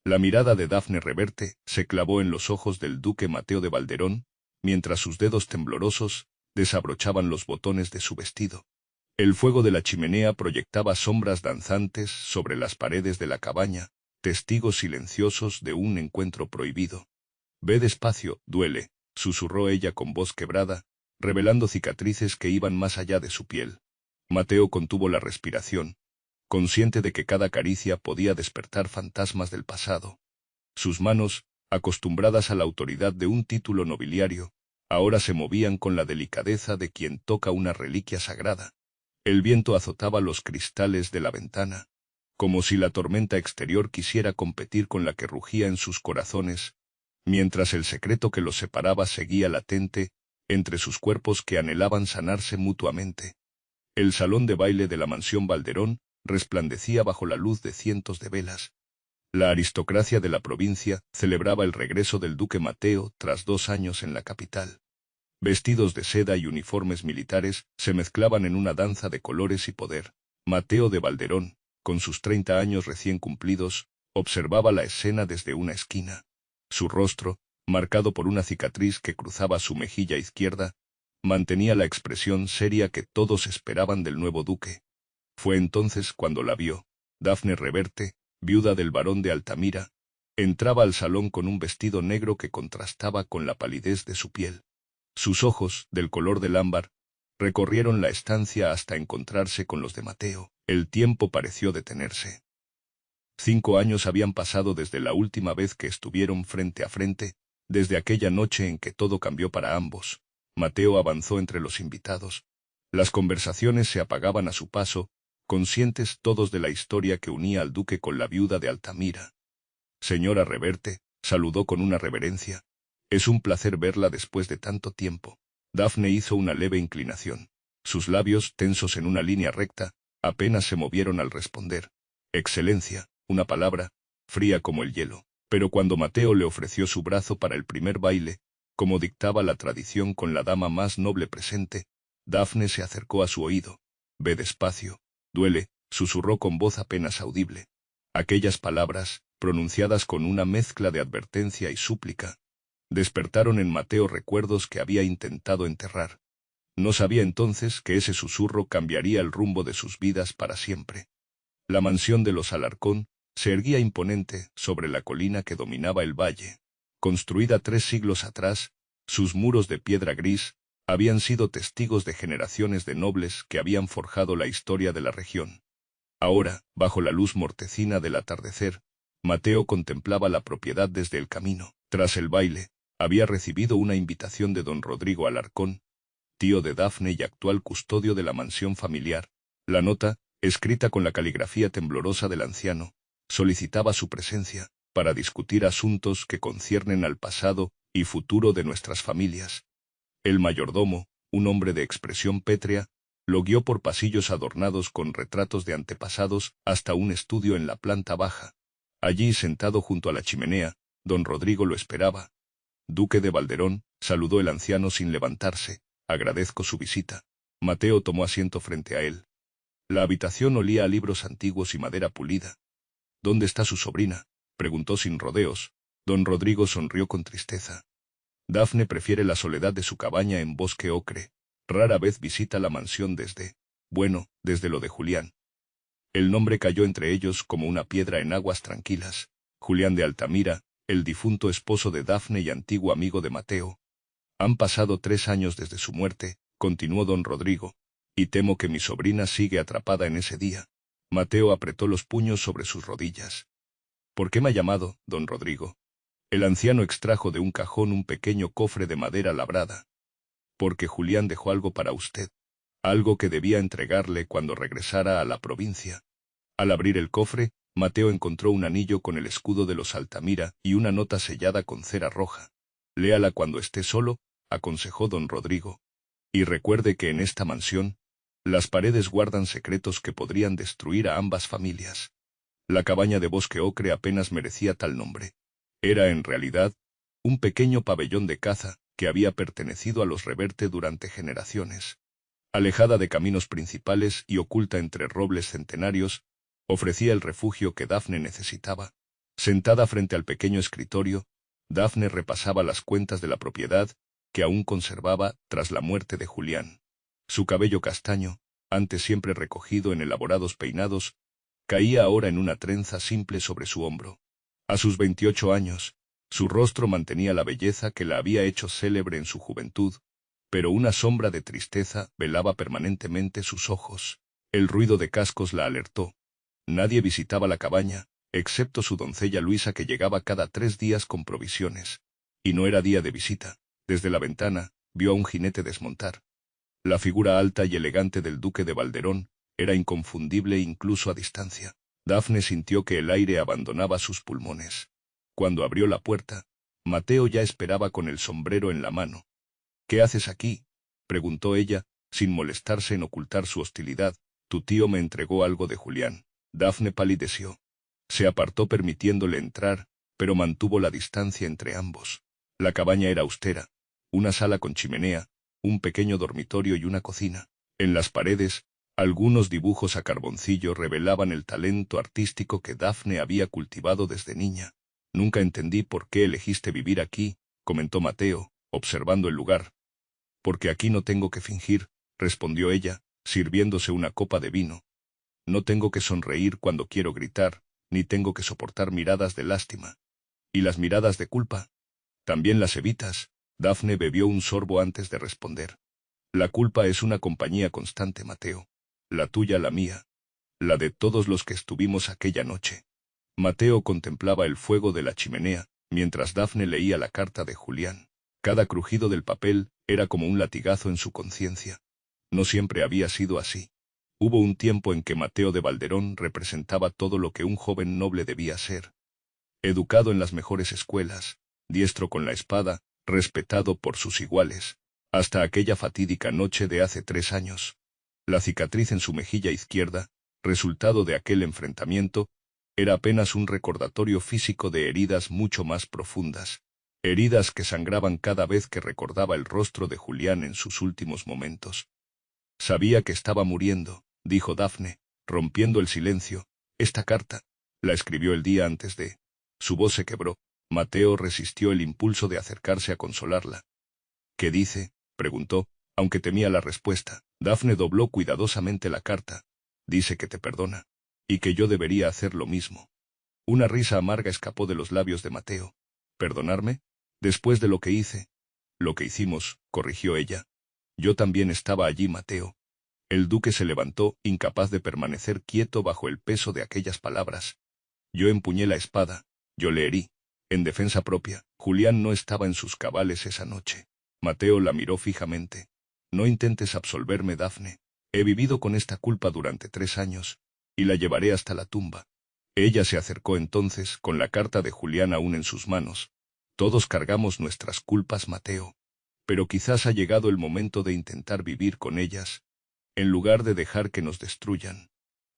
La mirada de Dafne Reverte se clavó en los ojos del duque Mateo de Valderón, mientras sus dedos temblorosos desabrochaban los botones de su vestido. El fuego de la chimenea proyectaba sombras danzantes sobre las paredes de la cabaña, testigos silenciosos de un encuentro prohibido. «Ve despacio, duele», susurró ella con voz quebrada, revelando cicatrices que iban más allá de su piel. Mateo contuvo la respiración, consciente de que cada caricia podía despertar fantasmas del pasado. Sus manos, acostumbradas a la autoridad de un título nobiliario, ahora se movían con la delicadeza de quien toca una reliquia sagrada. El viento azotaba los cristales de la ventana, como si la tormenta exterior quisiera competir con la que rugía en sus corazones, mientras el secreto que los separaba seguía latente entre sus cuerpos que anhelaban sanarse mutuamente. El salón de baile de la mansión Valderón resplandecía bajo la luz de cientos de velas. La aristocracia de la provincia celebraba el regreso del duque Mateo tras 2 años en la capital. Vestidos de seda y uniformes militares se mezclaban en una danza de colores y poder. Mateo de Valderón, con sus 30 años recién cumplidos, observaba la escena desde una esquina. Su rostro, marcado por una cicatriz que cruzaba su mejilla izquierda, mantenía la expresión seria que todos esperaban del nuevo duque. Fue entonces cuando la vio. Dafne Reverte, viuda del barón de Altamira, entraba al salón con un vestido negro que contrastaba con la palidez de su piel. Sus ojos, del color del ámbar, recorrieron la estancia hasta encontrarse con los de Mateo. El tiempo pareció detenerse. 5 años habían pasado desde la última vez que estuvieron frente a frente, desde aquella noche en que todo cambió para ambos. Mateo avanzó entre los invitados. Las conversaciones se apagaban a su paso, conscientes todos de la historia que unía al duque con la viuda de Altamira. «Señora Reverte», saludó con una reverencia. «Es un placer verla después de tanto tiempo». Dafne hizo una leve inclinación. Sus labios, tensos en una línea recta, apenas se movieron al responder. «Excelencia», una palabra, fría como el hielo. Pero cuando Mateo le ofreció su brazo para el primer baile, como dictaba la tradición con la dama más noble presente, Dafne se acercó a su oído. «Ve despacio, duele», susurró con voz apenas audible. Aquellas palabras, pronunciadas con una mezcla de advertencia y súplica, despertaron en Mateo recuerdos que había intentado enterrar. No sabía entonces que ese susurro cambiaría el rumbo de sus vidas para siempre. La mansión de los Alarcón se erguía imponente sobre la colina que dominaba el valle. Construida 3 siglos atrás, sus muros de piedra gris habían sido testigos de generaciones de nobles que habían forjado la historia de la región. Ahora, bajo la luz mortecina del atardecer, Mateo contemplaba la propiedad desde el camino. Tras el baile, había recibido una invitación de don Rodrigo Alarcón, tío de Dafne y actual custodio de la mansión familiar. La nota, escrita con la caligrafía temblorosa del anciano, solicitaba su presencia para discutir asuntos que conciernen al pasado y futuro de nuestras familias. El mayordomo, un hombre de expresión pétrea, lo guió por pasillos adornados con retratos de antepasados hasta un estudio en la planta baja. Allí, sentado junto a la chimenea, don Rodrigo lo esperaba. «Duque de Valderón», saludó el anciano sin levantarse. «Agradezco su visita». Mateo tomó asiento frente a él. La habitación olía a libros antiguos y madera pulida. «¿Dónde está su sobrina?», preguntó sin rodeos. Don Rodrigo sonrió con tristeza. «Dafne prefiere la soledad de su cabaña en Bosque Ocre. Rara vez visita la mansión desde lo de Julián». El nombre cayó entre ellos como una piedra en aguas tranquilas. Julián de Altamira, el difunto esposo de Dafne y antiguo amigo de Mateo. «Han pasado 3 años desde su muerte», continuó don Rodrigo, «y temo que mi sobrina sigue atrapada en ese día». Mateo apretó los puños sobre sus rodillas. «¿Por qué me ha llamado, don Rodrigo?». El anciano extrajo de un cajón un pequeño cofre de madera labrada. «Porque Julián dejó algo para usted. Algo que debía entregarle cuando regresara a la provincia». Al abrir el cofre, Mateo encontró un anillo con el escudo de los Altamira y una nota sellada con cera roja. «Léala cuando esté solo», aconsejó don Rodrigo. «Y recuerde que en esta mansión, las paredes guardan secretos que podrían destruir a ambas familias». La cabaña de Bosque Ocre apenas merecía tal nombre. Era, en realidad, un pequeño pabellón de caza que había pertenecido a los Reverte durante generaciones. Alejada de caminos principales y oculta entre robles centenarios, ofrecía el refugio que Dafne necesitaba. Sentada frente al pequeño escritorio, Dafne repasaba las cuentas de la propiedad que aún conservaba tras la muerte de Julián. Su cabello castaño, antes siempre recogido en elaborados peinados, caía ahora en una trenza simple sobre su hombro. A sus 28 años, su rostro mantenía la belleza que la había hecho célebre en su juventud, pero una sombra de tristeza velaba permanentemente sus ojos. El ruido de cascos la alertó. Nadie visitaba la cabaña, excepto su doncella Luisa, que llegaba cada 3 días con provisiones. Y no era día de visita. Desde la ventana, vio a un jinete desmontar. La figura alta y elegante del duque de Valderón era inconfundible incluso a distancia. Dafne sintió que el aire abandonaba sus pulmones. Cuando abrió la puerta, Mateo ya esperaba con el sombrero en la mano. «¿Qué haces aquí?», preguntó ella, sin molestarse en ocultar su hostilidad. «Tu tío me entregó algo de Julián». Dafne palideció. Se apartó permitiéndole entrar, pero mantuvo la distancia entre ambos. La cabaña era austera. Una sala con chimenea, un pequeño dormitorio y una cocina. En las paredes, algunos dibujos a carboncillo revelaban el talento artístico que Dafne había cultivado desde niña. «Nunca entendí por qué elegiste vivir aquí», comentó Mateo, observando el lugar. «Porque aquí no tengo que fingir», respondió ella, sirviéndose una copa de vino. «No tengo que sonreír cuando quiero gritar, ni tengo que soportar miradas de lástima. ¿Y las miradas de culpa? También las evitas». Dafne bebió un sorbo antes de responder. «La culpa es una compañía constante, Mateo. La tuya, la mía. La de todos los que estuvimos aquella noche». Mateo contemplaba el fuego de la chimenea, mientras Dafne leía la carta de Julián. Cada crujido del papel era como un latigazo en su conciencia. No siempre había sido así. Hubo un tiempo en que Mateo de Valderón representaba todo lo que un joven noble debía ser. Educado en las mejores escuelas, diestro con la espada, respetado por sus iguales, hasta aquella fatídica noche de hace 3 años. La cicatriz en su mejilla izquierda, resultado de aquel enfrentamiento, era apenas un recordatorio físico de heridas mucho más profundas, heridas que sangraban cada vez que recordaba el rostro de Julián en sus últimos momentos. «Sabía que estaba muriendo», dijo Dafne, rompiendo el silencio. «Esta carta la escribió el día antes de...». Su voz se quebró. Mateo resistió el impulso de acercarse a consolarla. «¿Qué dice?», preguntó, aunque temía la respuesta. Dafne dobló cuidadosamente la carta. «Dice que te perdona, y que yo debería hacer lo mismo». Una risa amarga escapó de los labios de Mateo. «¿Perdonarme? Después de lo que hice?» «Lo que hicimos», corrigió ella. «Yo también estaba allí, Mateo». El duque se levantó, incapaz de permanecer quieto bajo el peso de aquellas palabras. «Yo empuñé la espada, yo le herí. En defensa propia». Julián no estaba en sus cabales esa noche. Mateo la miró fijamente. «No intentes absolverme, Dafne. He vivido con esta culpa durante 3 años, y la llevaré hasta la tumba». Ella se acercó entonces, con la carta de Julián aún en sus manos. «Todos cargamos nuestras culpas, Mateo. Pero quizás ha llegado el momento de intentar vivir con ellas, en lugar de dejar que nos destruyan».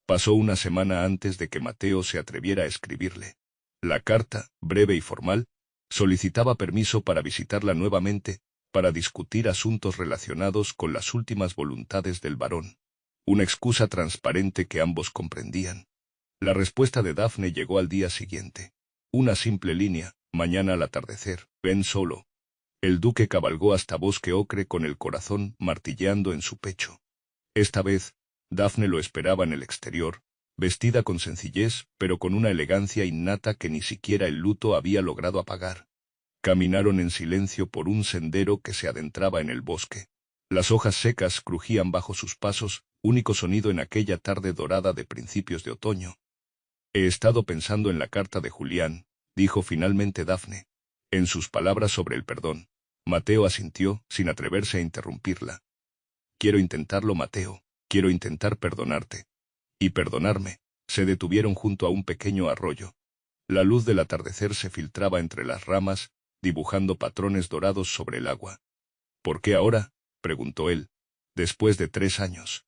Pasó una semana antes de que Mateo se atreviera a escribirle. La carta, breve y formal, solicitaba permiso para visitarla nuevamente, para discutir asuntos relacionados con las últimas voluntades del varón. Una excusa transparente que ambos comprendían. La respuesta de Dafne llegó al día siguiente. Una simple línea: «Mañana al atardecer, ven solo». El duque cabalgó hasta Bosque Ocre con el corazón martilleando en su pecho. Esta vez, Dafne lo esperaba en el exterior, vestida con sencillez, pero con una elegancia innata que ni siquiera el luto había logrado apagar. Caminaron en silencio por un sendero que se adentraba en el bosque. Las hojas secas crujían bajo sus pasos, único sonido en aquella tarde dorada de principios de otoño. «He estado pensando en la carta de Julián», dijo finalmente Dafne. En sus palabras sobre el perdón. Mateo asintió, sin atreverse a interrumpirla. «Quiero intentarlo, Mateo. Quiero intentar perdonarte. Y perdonarme». Se detuvieron junto a un pequeño arroyo. La luz del atardecer se filtraba entre las ramas, dibujando patrones dorados sobre el agua. «¿Por qué ahora?», preguntó él. «Después de 3 años».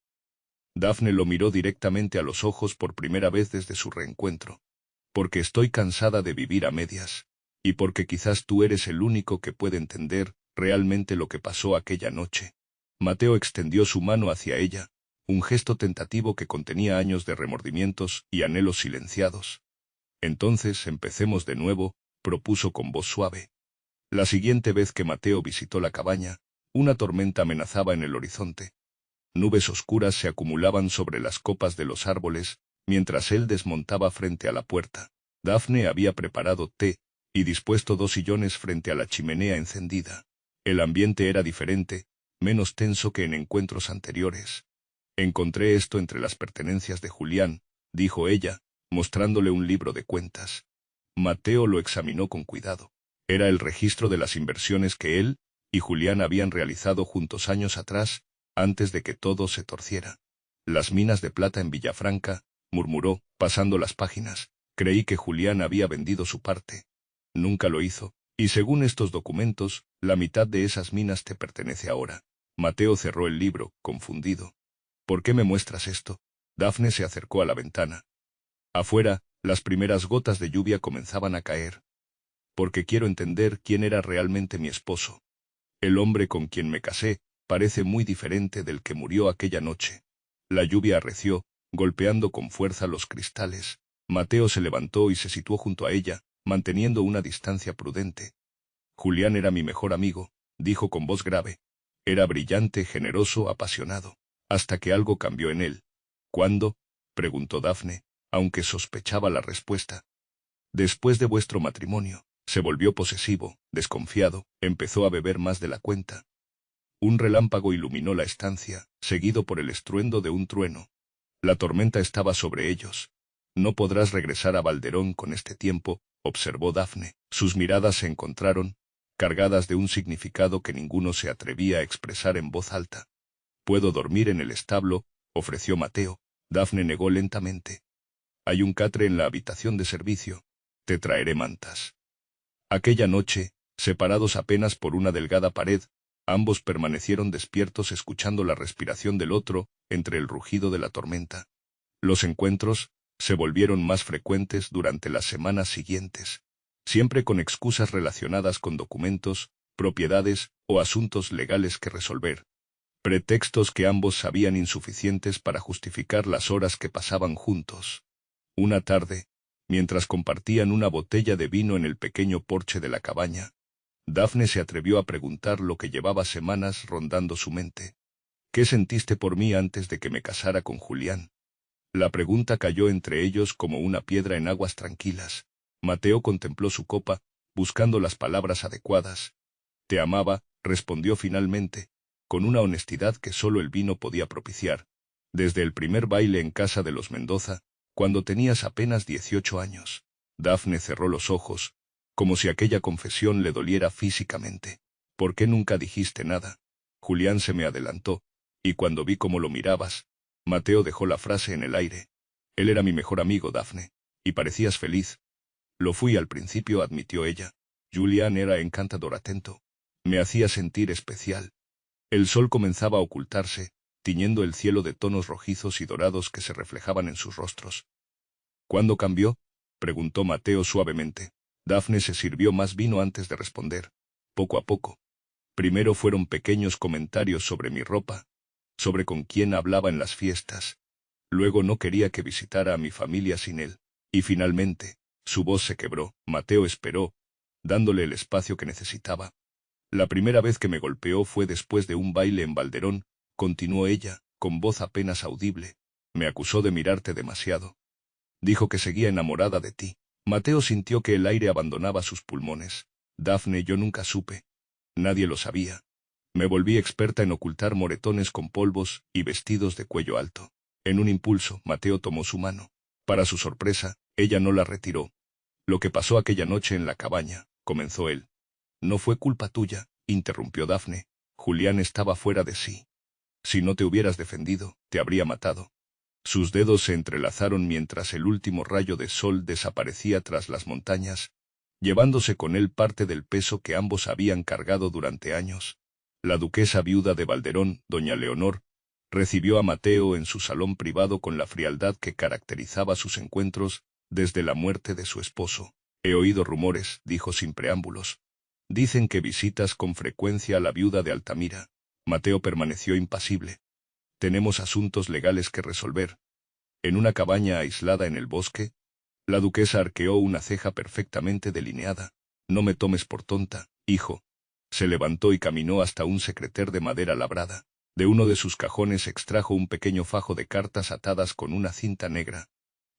Dafne lo miró directamente a los ojos por primera vez desde su reencuentro. «Porque estoy cansada de vivir a medias. Y porque quizás tú eres el único que puede entender realmente lo que pasó aquella noche». Mateo extendió su mano hacia ella, un gesto tentativo que contenía años de remordimientos y anhelos silenciados. Entonces empecemos de nuevo, propuso con voz suave. La siguiente vez que Mateo visitó la cabaña, una tormenta amenazaba en el horizonte. Nubes oscuras se acumulaban sobre las copas de los árboles, mientras él desmontaba frente a la puerta. Daphne había preparado té, y dispuesto 2 sillones frente a la chimenea encendida. El ambiente era diferente, menos tenso que en encuentros anteriores. Encontré esto entre las pertenencias de Julián, dijo ella, mostrándole un libro de cuentas. Mateo lo examinó con cuidado. Era el registro de las inversiones que él y Julián habían realizado juntos años atrás, antes de que todo se torciera. Las minas de plata en Villafranca, murmuró, pasando las páginas. Creí que Julián había vendido su parte. Nunca lo hizo, y según estos documentos, la mitad de esas minas te pertenece ahora. Mateo cerró el libro, confundido. ¿Por qué me muestras esto? Daphne se acercó a la ventana. Afuera, las primeras gotas de lluvia comenzaban a caer. Porque quiero entender quién era realmente mi esposo. El hombre con quien me casé parece muy diferente del que murió aquella noche. La lluvia arreció, golpeando con fuerza los cristales. Mateo se levantó y se situó junto a ella, manteniendo una distancia prudente. Julián era mi mejor amigo, dijo con voz grave. Era brillante, generoso, apasionado. Hasta que algo cambió en él. ¿Cuándo? Preguntó Daphne, aunque sospechaba la respuesta. Después de vuestro matrimonio. Se volvió posesivo, desconfiado, empezó a beber más de la cuenta. Un relámpago iluminó la estancia, seguido por el estruendo de un trueno. La tormenta estaba sobre ellos. No podrás regresar a Valderón con este tiempo, observó Daphne. Sus miradas se encontraron, cargadas de un significado que ninguno se atrevía a expresar en voz alta. Puedo dormir en el establo, ofreció Mateo. Daphne negó lentamente. Hay un catre en la habitación de servicio. Te traeré mantas. Aquella noche, separados apenas por una delgada pared, ambos permanecieron despiertos escuchando la respiración del otro, entre el rugido de la tormenta. Los encuentros se volvieron más frecuentes durante las semanas siguientes, siempre con excusas relacionadas con documentos, propiedades o asuntos legales que resolver. Pretextos que ambos sabían insuficientes para justificar las horas que pasaban juntos. Una tarde, mientras compartían una botella de vino en el pequeño porche de la cabaña, Daphne se atrevió a preguntar lo que llevaba semanas rondando su mente. ¿Qué sentiste por mí antes de que me casara con Julián? La pregunta cayó entre ellos como una piedra en aguas tranquilas. Mateo contempló su copa, buscando las palabras adecuadas. Te amaba, respondió finalmente, con una honestidad que solo el vino podía propiciar. Desde el primer baile en casa de los Mendoza, cuando tenías apenas 18 años. Daphne cerró los ojos, como si aquella confesión le doliera físicamente. ¿Por qué nunca dijiste nada? Julián se me adelantó, y cuando vi cómo lo mirabas, Mateo dejó la frase en el aire. Él era mi mejor amigo, Daphne, y parecías feliz. Lo fui al principio, admitió ella. Julián era encantador, atento. Me hacía sentir especial. El sol comenzaba a ocultarse, tiñendo el cielo de tonos rojizos y dorados que se reflejaban en sus rostros. ¿Cuándo cambió? Preguntó Mateo suavemente. Daphne se sirvió más vino antes de responder. Poco a poco. Primero fueron pequeños comentarios sobre mi ropa, sobre con quién hablaba en las fiestas. Luego no quería que visitara a mi familia sin él. Y finalmente, su voz se quebró. Mateo esperó, dándole el espacio que necesitaba. La primera vez que me golpeó fue después de un baile en Valderón, continuó ella, con voz apenas audible. Me acusó de mirarte demasiado. Dijo que seguía enamorada de ti. Mateo sintió que el aire abandonaba sus pulmones. Daphne, yo nunca supe. Nadie lo sabía. Me volví experta en ocultar moretones con polvos y vestidos de cuello alto. En un impulso, Mateo tomó su mano. Para su sorpresa, ella no la retiró. Lo que pasó aquella noche en la cabaña, comenzó él. No fue culpa tuya, interrumpió Daphne. Julián estaba fuera de sí. Si no te hubieras defendido, te habría matado. Sus dedos se entrelazaron mientras el último rayo de sol desaparecía tras las montañas, llevándose con él parte del peso que ambos habían cargado durante años. La duquesa viuda de Valderón, doña Leonor, recibió a Mateo en su salón privado con la frialdad que caracterizaba sus encuentros desde la muerte de su esposo. He oído rumores, dijo sin preámbulos. Dicen que visitas con frecuencia a la viuda de Altamira. Mateo permaneció impasible. Tenemos asuntos legales que resolver. En una cabaña aislada en el bosque, La duquesa arqueó una ceja perfectamente delineada. No me tomes por tonta, hijo. Se levantó y caminó hasta un secreter de madera labrada. De uno de sus cajones extrajo un pequeño fajo de cartas atadas con una cinta negra.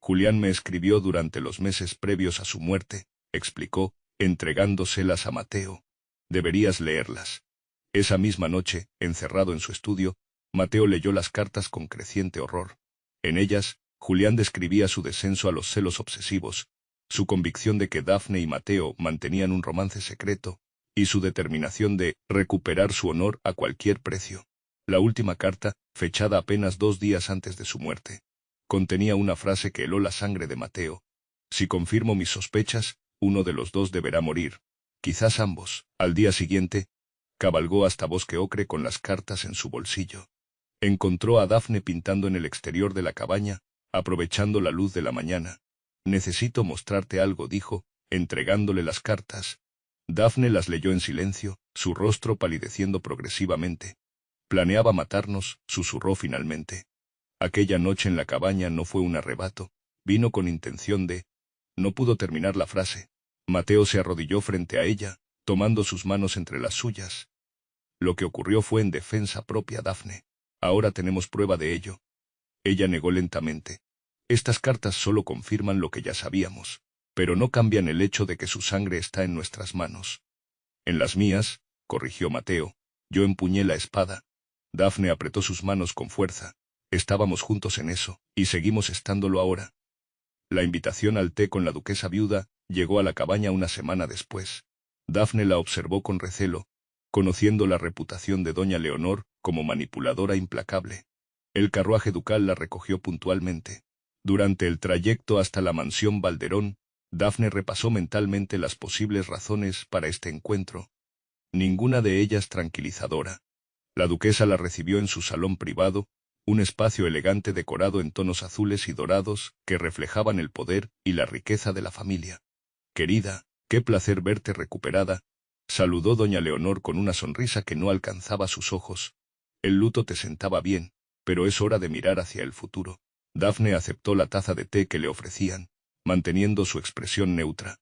Julián me escribió durante los meses previos a su muerte, explicó, entregándoselas a Mateo. Deberías leerlas. Esa misma noche, encerrado en su estudio, Mateo leyó las cartas con creciente horror. En ellas, Julián describía su descenso a los celos obsesivos, su convicción de que Dafne y Mateo mantenían un romance secreto, y su determinación de recuperar su honor a cualquier precio. La última carta, fechada apenas 2 días antes de su muerte, contenía una frase que heló la sangre de Mateo. Si confirmo mis sospechas, uno de los dos deberá morir. Quizás ambos. Al día siguiente, cabalgó hasta Bosque Ocre con las cartas en su bolsillo. Encontró a Dafne pintando en el exterior de la cabaña, aprovechando la luz de la mañana. Necesito mostrarte algo, dijo, entregándole las cartas. Dafne las leyó en silencio, su rostro palideciendo progresivamente. Planeaba matarnos, susurró finalmente. Aquella noche en la cabaña no fue un arrebato, vino con intención de... No pudo terminar la frase. Mateo se arrodilló frente a ella, tomando sus manos entre las suyas. Lo que ocurrió fue en defensa propia, Dafne. Ahora tenemos prueba de ello. Ella negó lentamente. Estas cartas solo confirman lo que ya sabíamos, pero no cambian el hecho de que su sangre está en nuestras manos. En las mías, corrigió Mateo, yo empuñé la espada. Dafne apretó sus manos con fuerza. Estábamos juntos en eso, y seguimos estándolo ahora. La invitación al té con la duquesa viuda llegó a la cabaña una semana después. Dafne la observó con recelo, conociendo la reputación de doña Leonor como manipuladora implacable. El carruaje ducal la recogió puntualmente. Durante el trayecto hasta la mansión Valderón, Dafne repasó mentalmente las posibles razones para este encuentro. Ninguna de ellas tranquilizadora. La duquesa la recibió en su salón privado, un espacio elegante decorado en tonos azules y dorados que reflejaban el poder y la riqueza de la familia. Querida, qué placer verte recuperada, saludó doña Leonor con una sonrisa que no alcanzaba sus ojos. El luto te sentaba bien, pero es hora de mirar hacia el futuro. Dafne aceptó la taza de té que le ofrecían, manteniendo su expresión neutra.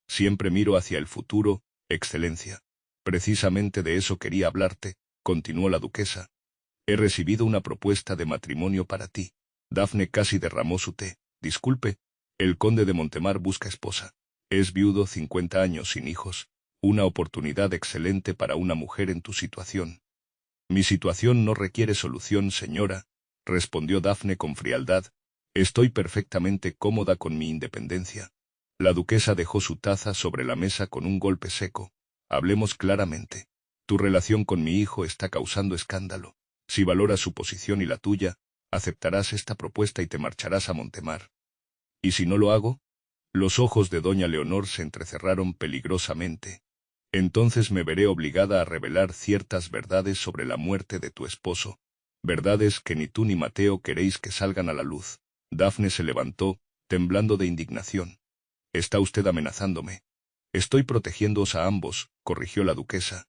Siempre miro hacia el futuro, Excelencia. Precisamente de eso quería hablarte, continuó la duquesa. He recibido una propuesta de matrimonio para ti. Dafne casi derramó su té. Disculpe, el conde de Montemar busca esposa. Es viudo, 50 años sin hijos. Una oportunidad excelente para una mujer en tu situación. Mi situación no requiere solución, señora, respondió Dafne con frialdad. Estoy perfectamente cómoda con mi independencia. La duquesa dejó su taza sobre la mesa con un golpe seco. Hablemos claramente. Tu relación con mi hijo está causando escándalo. Si valoras su posición y la tuya, aceptarás esta propuesta y te marcharás a Montemar. ¿Y si no lo hago? Los ojos de doña Leonor se entrecerraron peligrosamente. Entonces me veré obligada a revelar ciertas verdades sobre la muerte de tu esposo, verdades que ni tú ni Mateo queréis que salgan a la luz. Dafne se levantó, temblando de indignación. Está usted amenazándome. Estoy protegiéndoos a ambos, corrigió la duquesa.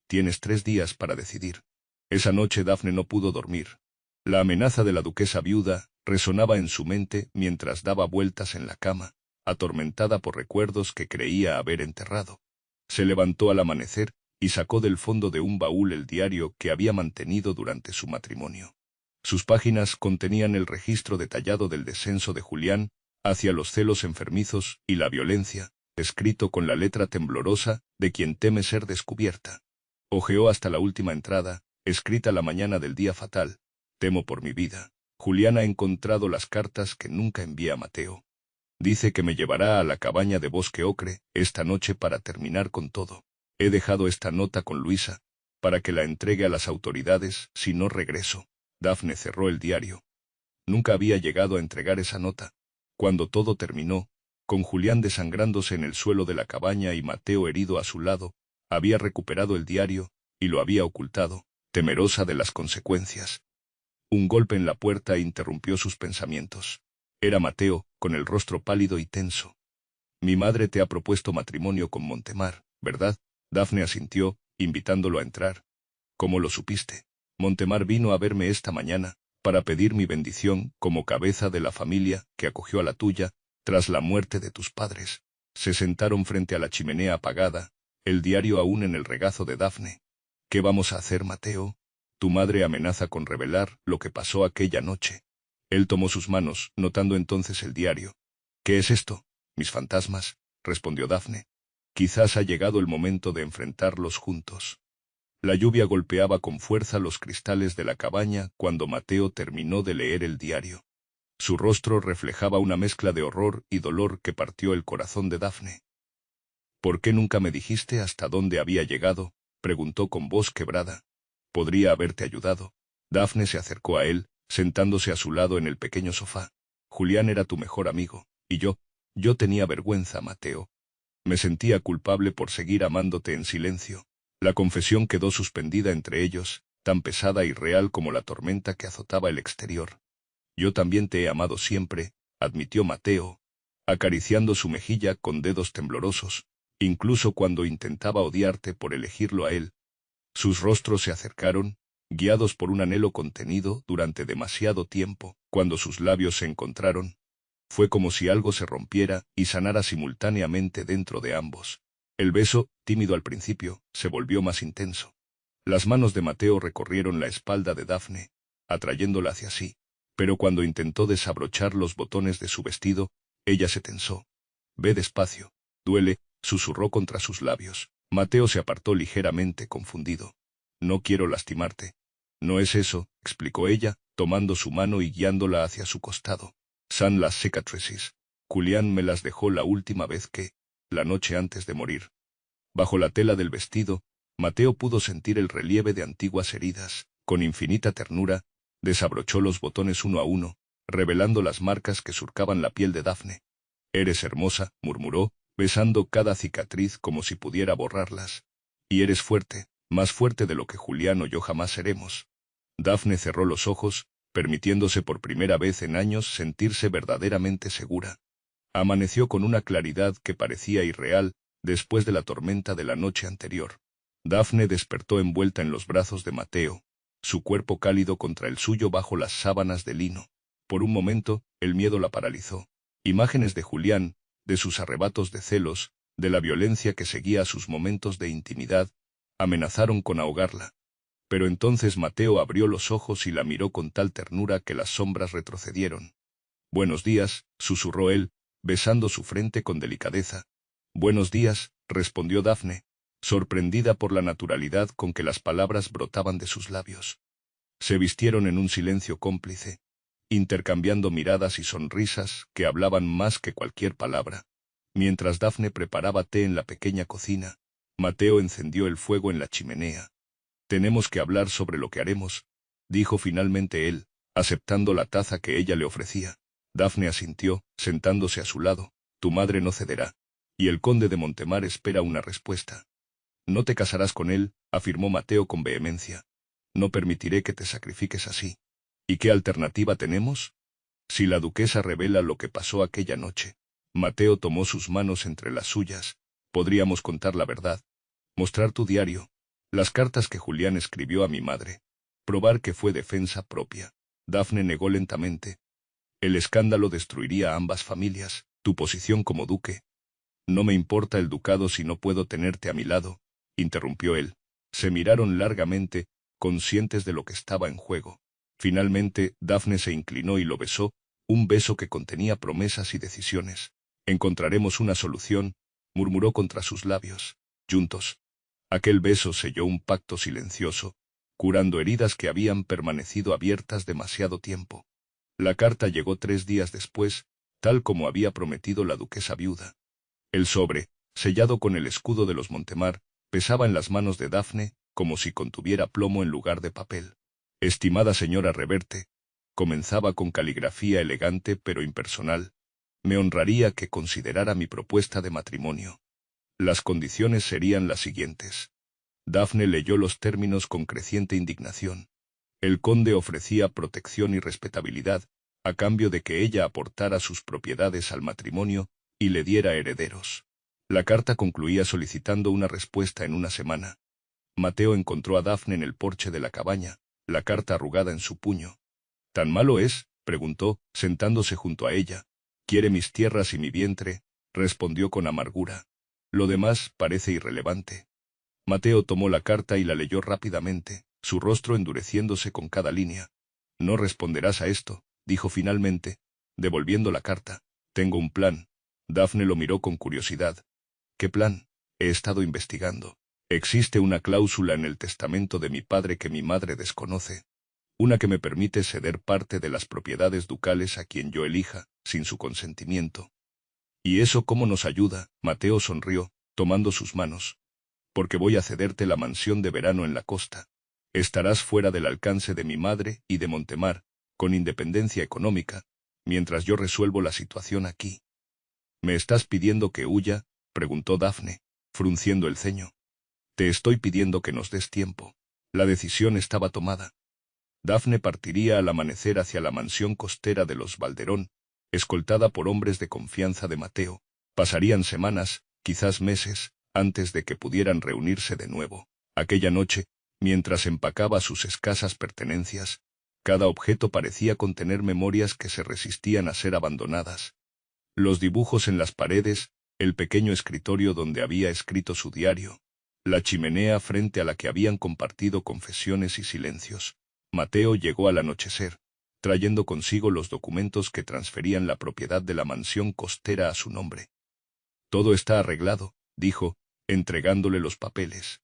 Tienes 3 días para decidir. Esa noche Dafne no pudo dormir. La amenaza de la duquesa viuda resonaba en su mente mientras daba vueltas en la cama, atormentada por recuerdos que creía haber enterrado. Se levantó al amanecer y sacó del fondo de un baúl el diario que había mantenido durante su matrimonio. Sus páginas contenían el registro detallado del descenso de Julián hacia los celos enfermizos y la violencia, escrito con la letra temblorosa de quien teme ser descubierta. Hojeó hasta la última entrada, escrita la mañana del día fatal. Temo por mi vida. Julián ha encontrado las cartas que nunca envié a Mateo. Dice que me llevará a la cabaña de Bosque Ocre esta noche para terminar con todo. He dejado esta nota con Luisa, para que la entregue a las autoridades si no regreso. Dafne cerró el diario. Nunca había llegado a entregar esa nota. Cuando todo terminó, con Julián desangrándose en el suelo de la cabaña y Mateo herido a su lado, había recuperado el diario y lo había ocultado, temerosa de las consecuencias. Un golpe en la puerta interrumpió sus pensamientos. Era Mateo, con el rostro pálido y tenso. Mi madre te ha propuesto matrimonio con Montemar, ¿verdad? Dafne asintió, invitándolo a entrar. ¿Cómo lo supiste? Montemar vino a verme esta mañana, para pedir mi bendición como cabeza de la familia que acogió a la tuya, Tras la muerte de tus padres, se sentaron frente a la chimenea apagada, el diario aún en el regazo de Dafne. ¿Qué vamos a hacer, Mateo? Tu madre amenaza con revelar lo que pasó aquella noche. Él tomó sus manos, notando entonces el diario. ¿Qué es esto? Mis fantasmas, respondió Dafne. Quizás ha llegado el momento de enfrentarlos juntos. La lluvia golpeaba con fuerza los cristales de la cabaña cuando Mateo terminó de leer el diario. Su rostro reflejaba una mezcla de horror y dolor que partió el corazón de Dafne. ¿Por qué nunca me dijiste hasta dónde había llegado?, preguntó con voz quebrada. Podría haberte ayudado. Dafne se acercó a él, sentándose a su lado en el pequeño sofá. Julián era tu mejor amigo, y yo tenía vergüenza, Mateo. Me sentía culpable por seguir amándote en silencio. La confesión quedó suspendida entre ellos, tan pesada y real como la tormenta que azotaba el exterior. Yo también te he amado siempre, admitió Mateo, acariciando su mejilla con dedos temblorosos, incluso cuando intentaba odiarte por elegirlo a él. Sus rostros se acercaron, guiados por un anhelo contenido durante demasiado tiempo. Cuando sus labios se encontraron, fue como si algo se rompiera y sanara simultáneamente dentro de ambos. El beso, tímido al principio, se volvió más intenso. Las manos de Mateo recorrieron la espalda de Dafne, atrayéndola hacia sí, pero cuando intentó desabrochar los botones de su vestido, ella se tensó. Ve despacio, duele, susurró contra sus labios. Mateo se apartó ligeramente confundido. No quiero lastimarte. No es eso, explicó ella, tomando su mano y guiándola hacia su costado. San las cicatrices. Julián me las dejó la última vez la noche antes de morir. Bajo la tela del vestido, Mateo pudo sentir el relieve de antiguas heridas. Con infinita ternura, desabrochó los botones uno a uno, revelando las marcas que surcaban la piel de Dafne. Eres hermosa, murmuró, besando cada cicatriz como si pudiera borrarlas. Y eres fuerte, más fuerte de lo que Julián o yo jamás seremos. Dafne cerró los ojos, permitiéndose por primera vez en años sentirse verdaderamente segura. Amaneció con una claridad que parecía irreal, después de la tormenta de la noche anterior. Dafne despertó envuelta en los brazos de Mateo, su cuerpo cálido contra el suyo bajo las sábanas de lino. Por un momento, el miedo la paralizó. Imágenes de Julián, de sus arrebatos de celos, de la violencia que seguía a sus momentos de intimidad, amenazaron con ahogarla. Pero entonces Mateo abrió los ojos y la miró con tal ternura que las sombras retrocedieron. Buenos días, susurró él, besando su frente con delicadeza. Buenos días, respondió Dafne, sorprendida por la naturalidad con que las palabras brotaban de sus labios. Se vistieron en un silencio cómplice, intercambiando miradas y sonrisas que hablaban más que cualquier palabra. Mientras Dafne preparaba té en la pequeña cocina, Mateo encendió el fuego en la chimenea. Tenemos que hablar sobre lo que haremos, dijo finalmente él, aceptando la taza que ella le ofrecía. Dafne asintió, sentándose a su lado. Tu madre no cederá, y el conde de Montemar espera una respuesta. No te casarás con él, afirmó Mateo con vehemencia. No permitiré que te sacrifiques así. ¿Y qué alternativa tenemos? Si la duquesa revela lo que pasó aquella noche. Mateo tomó sus manos entre las suyas. Podríamos contar la verdad. Mostrar tu diario. Las cartas que Julián escribió a mi madre. Probar que fue defensa propia. Dafne negó lentamente. El escándalo destruiría a ambas familias, tu posición como duque. No me importa el ducado si no puedo tenerte a mi lado, interrumpió él. Se miraron largamente, conscientes de lo que estaba en juego. Finalmente, Dafne se inclinó y lo besó, un beso que contenía promesas y decisiones. Encontraremos una solución, murmuró contra sus labios. Juntos. Aquel beso selló un pacto silencioso, curando heridas que habían permanecido abiertas demasiado tiempo. La carta llegó 3 días después, tal como había prometido la duquesa viuda. El sobre, sellado con el escudo de los Montemar, pesaba en las manos de Dafne, como si contuviera plomo en lugar de papel. Estimada señora Reverte, comenzaba con caligrafía elegante pero impersonal, me honraría que considerara mi propuesta de matrimonio. Las condiciones serían las siguientes. Dafne leyó los términos con creciente indignación. El conde ofrecía protección y respetabilidad, a cambio de que ella aportara sus propiedades al matrimonio y le diera herederos. La carta concluía solicitando una respuesta en una semana. Mateo encontró a Dafne en el porche de la cabaña, la carta arrugada en su puño. ¿Tan malo es?, preguntó, sentándose junto a ella. Quiere mis tierras y mi vientre, respondió con amargura. Lo demás parece irrelevante. Mateo tomó la carta y la leyó rápidamente, su rostro endureciéndose con cada línea. No responderás a esto, dijo finalmente, devolviendo la carta. Tengo un plan. Dafne lo miró con curiosidad. ¿Qué plan? He estado investigando. Existe una cláusula en el testamento de mi padre que mi madre desconoce. Una que me permite ceder parte de las propiedades ducales a quien yo elija, sin su consentimiento. ¿Y eso cómo nos ayuda? Mateo sonrió, tomando sus manos. Porque voy a cederte la mansión de verano en la costa. Estarás fuera del alcance de mi madre y de Montemar, con independencia económica, mientras yo resuelvo la situación aquí. ¿Me estás pidiendo que huya? Preguntó Dafne, frunciendo el ceño. Te estoy pidiendo que nos des tiempo. La decisión estaba tomada. Dafne partiría al amanecer hacia la mansión costera de los Valderón, escoltada por hombres de confianza de Mateo. Pasarían semanas, quizás meses, antes de que pudieran reunirse de nuevo. Aquella noche, mientras empacaba sus escasas pertenencias, cada objeto parecía contener memorias que se resistían a ser abandonadas. Los dibujos en las paredes, el pequeño escritorio donde había escrito su diario, la chimenea frente a la que habían compartido confesiones y silencios. Mateo llegó al anochecer, trayendo consigo los documentos que transferían la propiedad de la mansión costera a su nombre. Todo está arreglado, dijo, entregándole los papeles.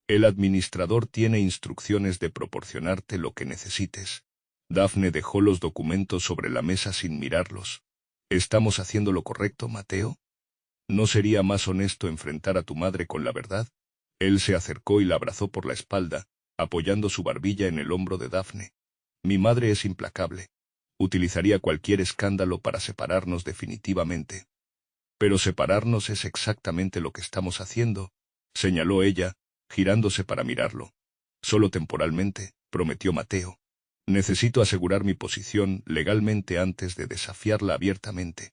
El administrador tiene instrucciones de proporcionarte lo que necesites. Dafne dejó los documentos sobre la mesa sin mirarlos. ¿Estamos haciendo lo correcto, Mateo? ¿No sería más honesto enfrentar a tu madre con la verdad? Él se acercó y la abrazó por la espalda, apoyando su barbilla en el hombro de Dafne. Mi madre es implacable. Utilizaría cualquier escándalo para separarnos definitivamente. Pero separarnos es exactamente lo que estamos haciendo, señaló ella, girándose para mirarlo. Solo temporalmente, prometió Mateo. Necesito asegurar mi posición legalmente antes de desafiarla abiertamente.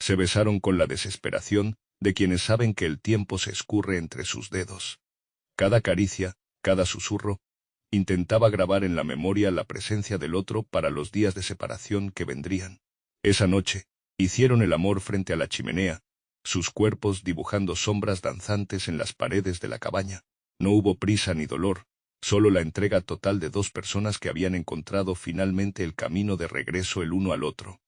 Se besaron con la desesperación de quienes saben que el tiempo se escurre entre sus dedos. Cada caricia, cada susurro, intentaba grabar en la memoria la presencia del otro para los días de separación que vendrían. Esa noche, hicieron el amor frente a la chimenea, sus cuerpos dibujando sombras danzantes en las paredes de la cabaña. No hubo prisa ni dolor, solo la entrega total de dos personas que habían encontrado finalmente el camino de regreso el uno al otro.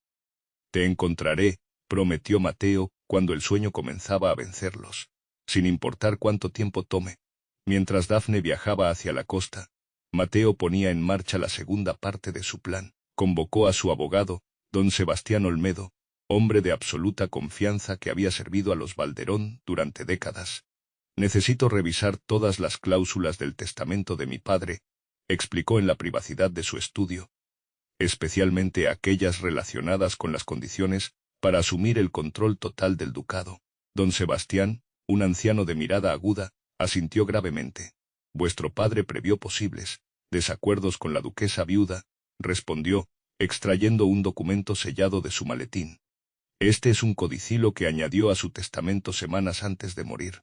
Te encontraré, prometió Mateo, cuando el sueño comenzaba a vencerlos, sin importar cuánto tiempo tome. Mientras Dafne viajaba hacia la costa, Mateo ponía en marcha la segunda parte de su plan. Convocó a su abogado, don Sebastián Olmedo, hombre de absoluta confianza que había servido a los Valderón durante décadas. Necesito revisar todas las cláusulas del testamento de mi padre, explicó en la privacidad de su estudio, especialmente aquellas relacionadas con las condiciones para asumir el control total del ducado. Don Sebastián, un anciano de mirada aguda, asintió gravemente. Vuestro padre previó posibles desacuerdos con la duquesa viuda, respondió, extrayendo un documento sellado de su maletín. Este es un codicilo que añadió a su testamento semanas antes de morir.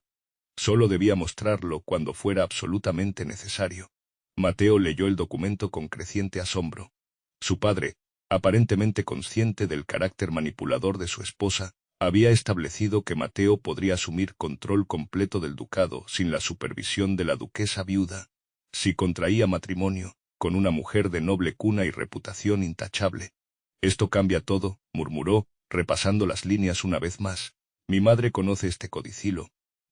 Solo debía mostrarlo cuando fuera absolutamente necesario. Mateo leyó el documento con creciente asombro. Su padre, aparentemente consciente del carácter manipulador de su esposa, había establecido que Mateo podría asumir control completo del ducado sin la supervisión de la duquesa viuda, si contraía matrimonio con una mujer de noble cuna y reputación intachable. Esto cambia todo, murmuró, repasando las líneas una vez más. Mi madre conoce este codicilo.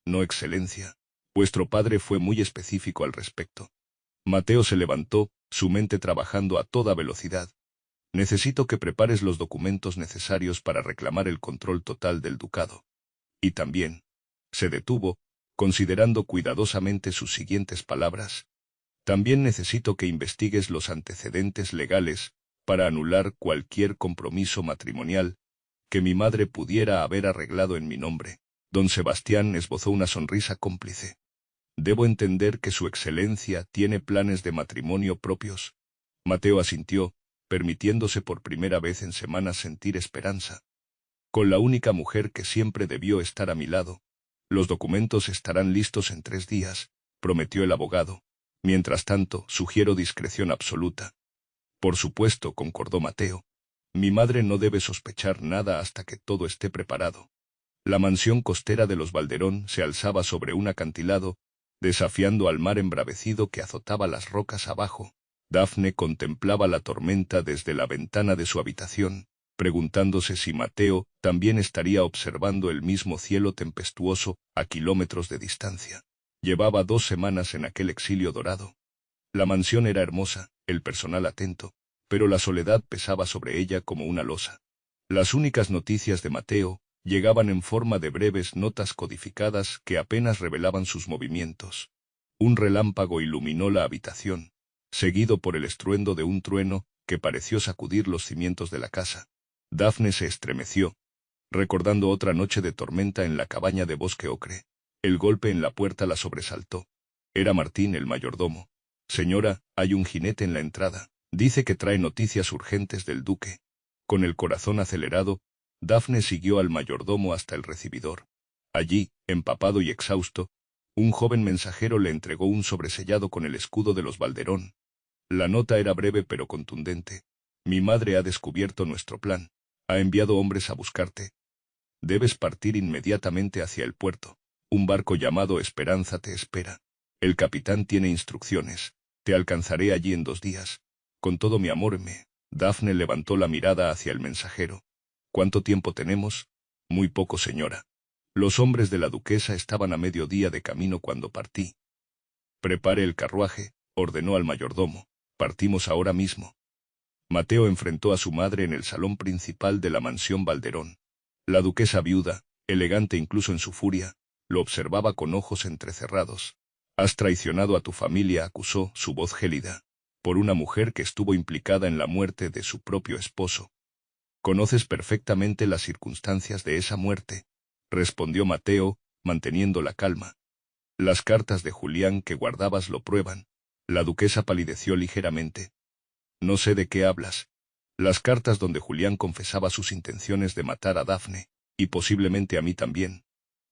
No, excelencia. Vuestro padre fue muy específico al respecto. Mateo se levantó, su mente trabajando a toda velocidad. Necesito que prepares los documentos necesarios para reclamar el control total del ducado. Y también, se detuvo, considerando cuidadosamente sus siguientes palabras. También necesito que investigues los antecedentes legales para anular cualquier compromiso matrimonial que mi madre pudiera haber arreglado en mi nombre. Don Sebastián esbozó una sonrisa cómplice. Debo entender que su excelencia tiene planes de matrimonio propios. Mateo asintió, permitiéndose por primera vez en semanas sentir esperanza. Con la única mujer que siempre debió estar a mi lado. Los documentos estarán listos en 3 días, prometió el abogado. Mientras tanto, sugiero discreción absoluta. Por supuesto, concordó Mateo. Mi madre no debe sospechar nada hasta que todo esté preparado. La mansión costera de los Valderón se alzaba sobre un acantilado, desafiando al mar embravecido que azotaba las rocas abajo. Dafne contemplaba la tormenta desde la ventana de su habitación, preguntándose si Mateo también estaría observando el mismo cielo tempestuoso a kilómetros de distancia. Llevaba 2 semanas en aquel exilio dorado. La mansión era hermosa, el personal atento, pero la soledad pesaba sobre ella como una losa. Las únicas noticias de Mateo llegaban en forma de breves notas codificadas que apenas revelaban sus movimientos. Un relámpago iluminó la habitación, seguido por el estruendo de un trueno que pareció sacudir los cimientos de la casa. Dafne se estremeció, recordando otra noche de tormenta en la cabaña de bosque ocre. El golpe en la puerta la sobresaltó. Era Martín, el mayordomo. Señora, hay un jinete en la entrada. Dice que trae noticias urgentes del duque. Con el corazón acelerado, Dafne siguió al mayordomo hasta el recibidor. Allí, empapado y exhausto, un joven mensajero le entregó un sobresellado con el escudo de los Valderón. La nota era breve pero contundente. Mi madre ha descubierto nuestro plan. Ha enviado hombres a buscarte. Debes partir inmediatamente hacia el puerto. Un barco llamado Esperanza te espera. El capitán tiene instrucciones. Te alcanzaré allí en 2 días. Con todo mi amor, Dafne levantó la mirada hacia el mensajero. ¿Cuánto tiempo tenemos? Muy poco, señora. Los hombres de la duquesa estaban a mediodía de camino cuando partí. Prepare el carruaje, ordenó al mayordomo. Partimos ahora mismo. Mateo enfrentó a su madre en el salón principal de la mansión Valderón. La duquesa viuda, elegante incluso en su furia, lo observaba con ojos entrecerrados. Has traicionado a tu familia, acusó, su voz gélida, por una mujer que estuvo implicada en la muerte de su propio esposo. Conoces perfectamente las circunstancias de esa muerte, respondió Mateo, manteniendo la calma. Las cartas de Julián que guardabas lo prueban. La duquesa palideció ligeramente. No sé de qué hablas. Las cartas donde Julián confesaba sus intenciones de matar a Dafne, y posiblemente a mí también.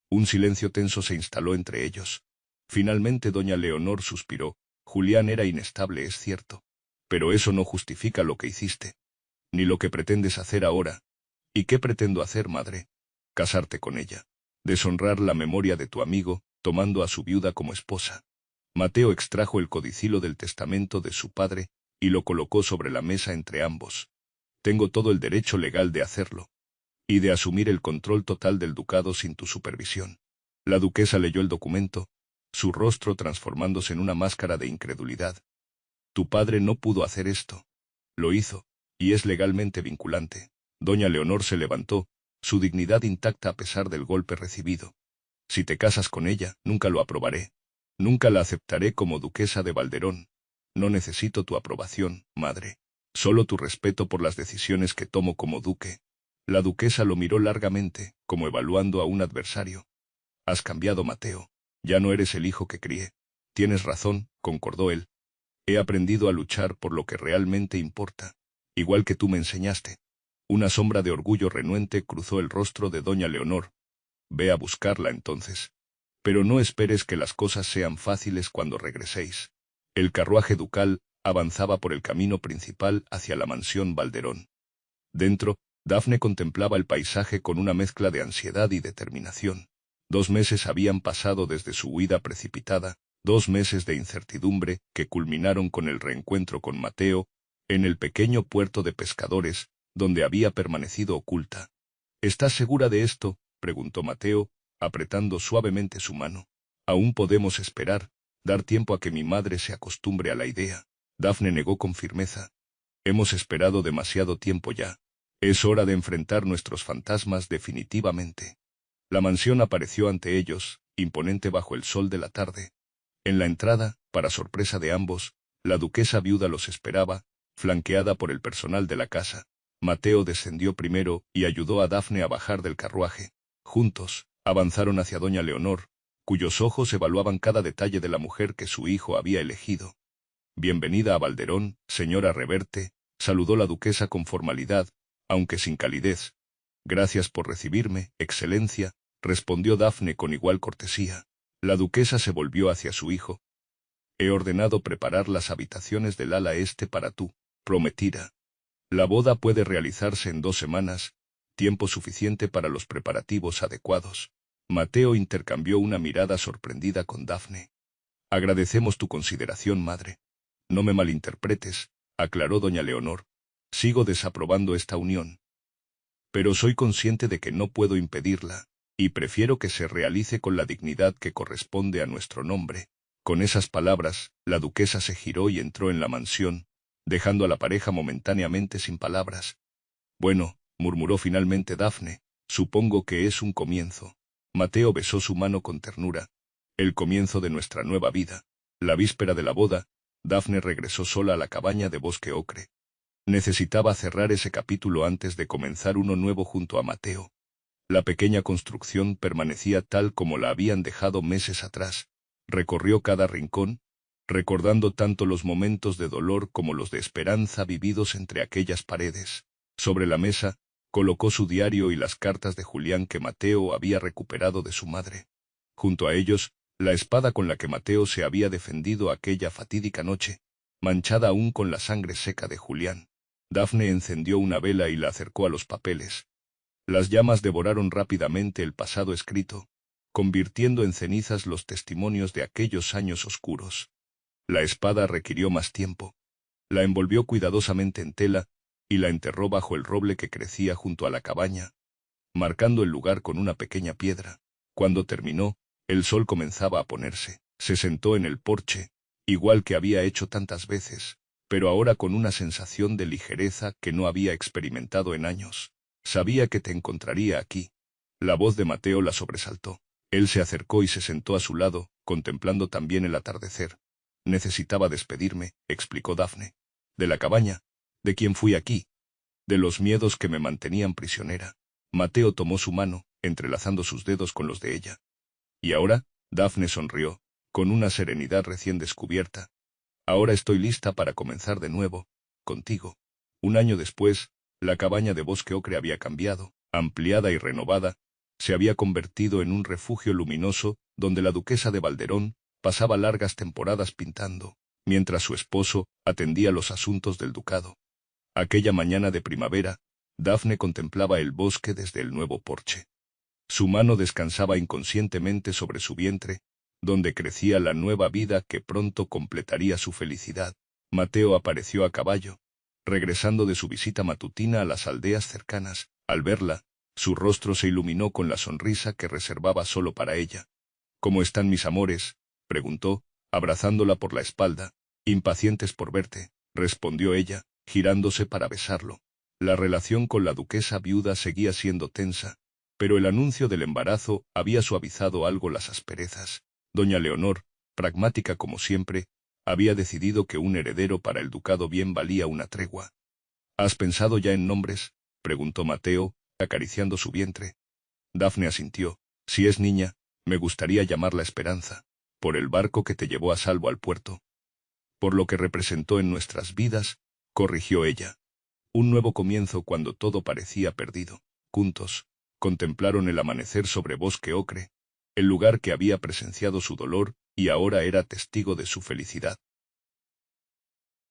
Un silencio tenso se instaló entre ellos. Finalmente doña Leonor suspiró. Julián era inestable, es cierto. Pero eso no justifica lo que hiciste. Ni lo que pretendes hacer ahora. ¿Y qué pretendo hacer, madre? Casarte con ella. Deshonrar la memoria de tu amigo, tomando a su viuda como esposa. Mateo extrajo el codicilo del testamento de su padre, y lo colocó sobre la mesa entre ambos. Tengo todo el derecho legal de hacerlo. Y de asumir el control total del ducado sin tu supervisión. La duquesa leyó el documento, su rostro transformándose en una máscara de incredulidad. Tu padre no pudo hacer esto. Lo hizo, y es legalmente vinculante. Doña Leonor se levantó, su dignidad intacta a pesar del golpe recibido. Si te casas con ella, nunca lo aprobaré. Nunca la aceptaré como duquesa de Valderón. No necesito tu aprobación, madre. Solo tu respeto por las decisiones que tomo como duque. La duquesa lo miró largamente, como evaluando a un adversario. Has cambiado, Mateo. Ya no eres el hijo que crié. Tienes razón, concordó él. He aprendido a luchar por lo que realmente importa, igual que tú me enseñaste. Una sombra de orgullo renuente cruzó el rostro de doña Leonor. Ve a buscarla entonces. Pero no esperes que las cosas sean fáciles cuando regreséis. El carruaje ducal avanzaba por el camino principal hacia la mansión Valderón. Dentro, Dafne contemplaba el paisaje con una mezcla de ansiedad y determinación. 2 meses habían pasado desde su huida precipitada, 2 meses de incertidumbre que culminaron con el reencuentro con Mateo, en el pequeño puerto de pescadores, donde había permanecido oculta. ¿Estás segura de esto?, preguntó Mateo, apretando suavemente su mano. Aún podemos esperar, dar tiempo a que mi madre se acostumbre a la idea. Dafne negó con firmeza. Hemos esperado demasiado tiempo ya. Es hora de enfrentar nuestros fantasmas definitivamente. La mansión apareció ante ellos, imponente bajo el sol de la tarde. En la entrada, para sorpresa de ambos, la duquesa viuda los esperaba, flanqueada por el personal de la casa. Mateo descendió primero y ayudó a Dafne a bajar del carruaje. Juntos, avanzaron hacia doña Leonor, cuyos ojos evaluaban cada detalle de la mujer que su hijo había elegido. Bienvenida a Valderón, señora Reverte, saludó la duquesa con formalidad, aunque sin calidez. Gracias por recibirme, excelencia, respondió Dafne con igual cortesía. La duquesa se volvió hacia su hijo. He ordenado preparar las habitaciones del ala este para tu prometida. La boda puede realizarse en 2 semanas, tiempo suficiente para los preparativos adecuados. Mateo intercambió una mirada sorprendida con Dafne. Agradecemos tu consideración, madre. No me malinterpretes, aclaró doña Leonor. Sigo desaprobando esta unión. Pero soy consciente de que no puedo impedirla, y prefiero que se realice con la dignidad que corresponde a nuestro nombre. Con esas palabras, la duquesa se giró y entró en la mansión, dejando a la pareja momentáneamente sin palabras. Bueno, murmuró finalmente Dafne, supongo que es un comienzo. Mateo besó su mano con ternura. El comienzo de nuestra nueva vida. La víspera de la boda, Dafne regresó sola a la cabaña de Bosque Ocre. Necesitaba cerrar ese capítulo antes de comenzar uno nuevo junto a Mateo. La pequeña construcción permanecía tal como la habían dejado meses atrás. Recorrió cada rincón, recordando tanto los momentos de dolor como los de esperanza vividos entre aquellas paredes. Sobre la mesa, colocó su diario y las cartas de Julián que Mateo había recuperado de su madre. Junto a ellos, la espada con la que Mateo se había defendido aquella fatídica noche, manchada aún con la sangre seca de Julián. Dafne encendió una vela y la acercó a los papeles. Las llamas devoraron rápidamente el pasado escrito, convirtiendo en cenizas los testimonios de aquellos años oscuros. La espada requirió más tiempo. La envolvió cuidadosamente en tela y la enterró bajo el roble que crecía junto a la cabaña, marcando el lugar con una pequeña piedra. Cuando terminó, el sol comenzaba a ponerse. Se sentó en el porche, igual que había hecho tantas veces, pero ahora con una sensación de ligereza que no había experimentado en años. Sabía que te encontraría aquí. La voz de Mateo la sobresaltó. Él se acercó y se sentó a su lado, contemplando también el atardecer. Necesitaba despedirme, explicó Dafne. De la cabaña. ¿De quién fui aquí? De los miedos que me mantenían prisionera. Mateo tomó su mano, entrelazando sus dedos con los de ella. ¿Y ahora? Dafne sonrió, con una serenidad recién descubierta. Ahora estoy lista para comenzar de nuevo, contigo. Un año después, la cabaña de Bosque Ocre había cambiado, ampliada y renovada, se había convertido en un refugio luminoso donde la duquesa de Valderón pasaba largas temporadas pintando, mientras su esposo atendía los asuntos del ducado. Aquella mañana de primavera, Dafne contemplaba el bosque desde el nuevo porche. Su mano descansaba inconscientemente sobre su vientre, donde crecía la nueva vida que pronto completaría su felicidad. Mateo apareció a caballo, regresando de su visita matutina a las aldeas cercanas. Al verla, su rostro se iluminó con la sonrisa que reservaba solo para ella. ¿Cómo están mis amores?, preguntó, abrazándola por la espalda. Impacientes por verte, respondió ella, girándose para besarlo. La relación con la duquesa viuda seguía siendo tensa, pero el anuncio del embarazo había suavizado algo las asperezas. Doña Leonor, pragmática como siempre, había decidido que un heredero para el ducado bien valía una tregua. ¿Has pensado ya en nombres?, preguntó Mateo, acariciando su vientre. Dafne asintió. Si es niña, me gustaría llamarla Esperanza, por el barco que te llevó a salvo al puerto. Por lo que representó en nuestras vidas, corrigió ella. Un nuevo comienzo cuando todo parecía perdido. Juntos, contemplaron el amanecer sobre Bosque Ocre, el lugar que había presenciado su dolor y ahora era testigo de su felicidad.